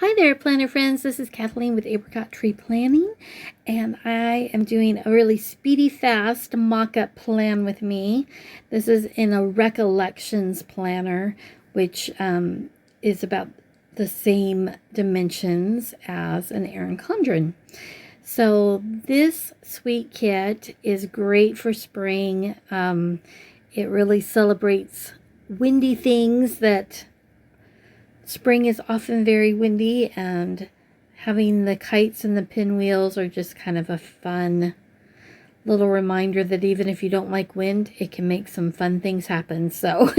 Hi there, planner friends. This is Kathleen with Apricot Tree Planning, and I am doing a really speedy, fast mock-up plan with me. This is in a recollections planner, which is about the same dimensions as an Erin Condren. So this sweet kit is great for spring. It really celebrates windy things that spring is often very windy, and having the kites and the pinwheels are just kind of a fun little reminder that even if you don't like wind, it can make some fun things happen. So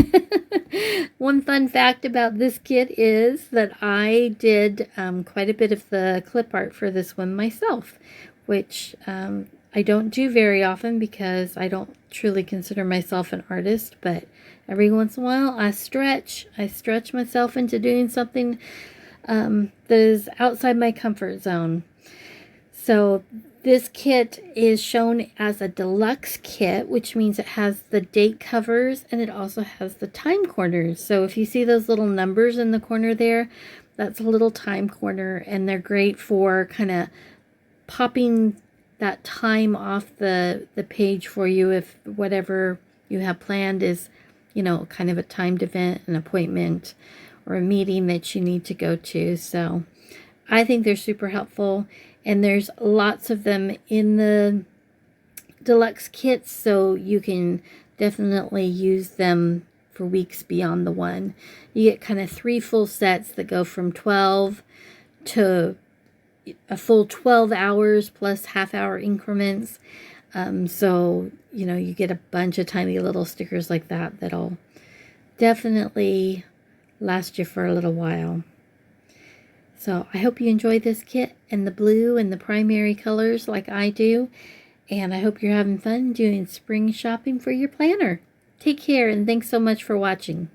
one fun fact about this kit is that I did quite a bit of the clip art for this one myself, which I don't do very often because I don't truly consider myself an artist, but every once in a while I stretch myself into doing something that is outside my comfort zone. So this kit is shown as a deluxe kit, which means it has the date covers and it also has the time corners. So if you see those little numbers in the corner there, that's a little time corner, and they're great for kind of popping that time off the page for you if whatever you have planned is, you know, kind of a timed event, an appointment, or a meeting that you need to go to. So I think they're super helpful, and there's lots of them in the deluxe kits, so you can definitely use them for weeks beyond the one. You get kind of 3 full sets that go from 12 to a full 12 hours plus half-hour increments. So, you know, you get a bunch of tiny little stickers like that that'll definitely last you for a little while. So I hope you enjoy this kit and the blue and the primary colors like I do. And I hope you're having fun doing spring shopping for your planner. Take care, and thanks so much for watching.